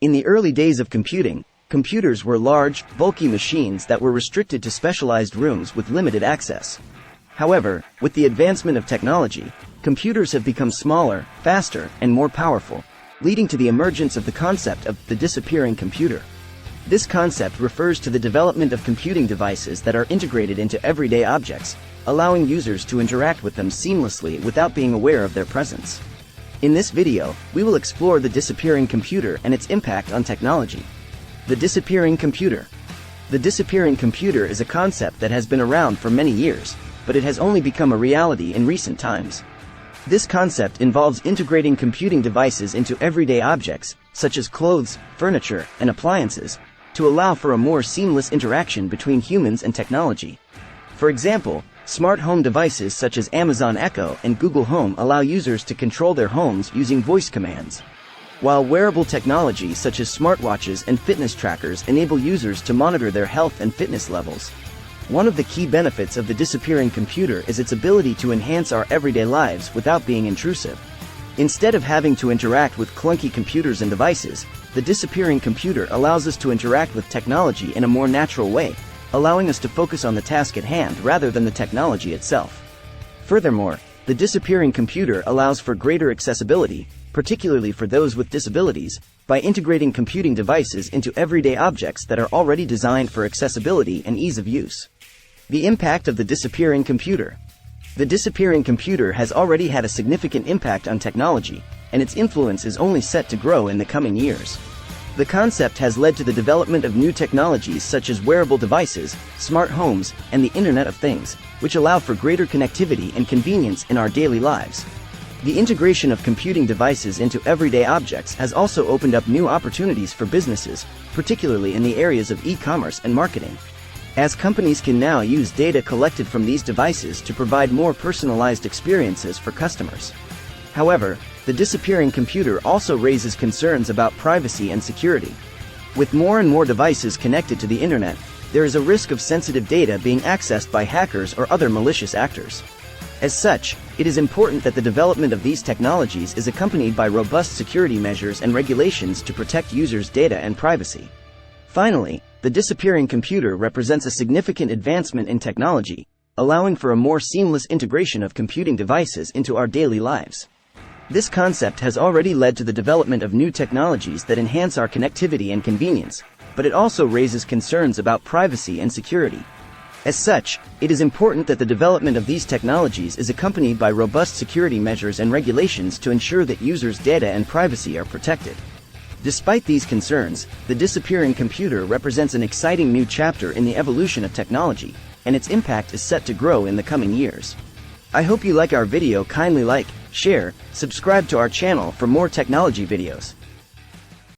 In the early days of computing, computers were large, bulky machines that were restricted to specialized rooms with limited access. However, with the advancement of technology, computers have become smaller, faster, and more powerful, leading to the emergence of the concept of the disappearing computer. This concept refers to the development of computing devices that are integrated into everyday objects, allowing users to interact with them seamlessly without being aware of their presence. In this video, we will explore the disappearing computer and its impact on technology. The disappearing computer. The disappearing computer is a concept that has been around for many years, but it has only become a reality in recent times. This concept involves integrating computing devices into everyday objects, such as clothes, furniture, and appliances, to allow for a more seamless interaction between humans and technology. For example, smart home devices such as Amazon Echo and Google Home allow users to control their homes using voice commands, while wearable technology such as smartwatches and fitness trackers enable users to monitor their health and fitness levels. One of the key benefits of the disappearing computer is its ability to enhance our everyday lives without being intrusive. Instead of having to interact with clunky computers and devices, the disappearing computer allows us to interact with technology in a more natural way, allowing us to focus on the task at hand rather than the technology itself. Furthermore, the disappearing computer allows for greater accessibility, particularly for those with disabilities, by integrating computing devices into everyday objects that are already designed for accessibility and ease of use. The impact of the disappearing computer. The disappearing computer has already had a significant impact on technology, and its influence is only set to grow in the coming years. The concept has led to the development of new technologies such as wearable devices, smart homes, and the Internet of Things, which allow for greater connectivity and convenience in our daily lives. The integration of computing devices into everyday objects has also opened up new opportunities for businesses, particularly in the areas of e-commerce and marketing, as companies can now use data collected from these devices to provide more personalized experiences for customers. However, the disappearing computer also raises concerns about privacy and security. With more and more devices connected to the internet, there is a risk of sensitive data being accessed by hackers or other malicious actors. As such, it is important that the development of these technologies is accompanied by robust security measures and regulations to protect users' data and privacy. Finally, the disappearing computer represents a significant advancement in technology, allowing for a more seamless integration of computing devices into our daily lives. This concept has already led to the development of new technologies that enhance our connectivity and convenience, but it also raises concerns about privacy and security. As such, it is important that the development of these technologies is accompanied by robust security measures and regulations to ensure that users' data and privacy are protected. Despite these concerns, the disappearing computer represents an exciting new chapter in the evolution of technology, and its impact is set to grow in the coming years. I hope you like our video. Kindly like, share, subscribe to our channel for more technology videos.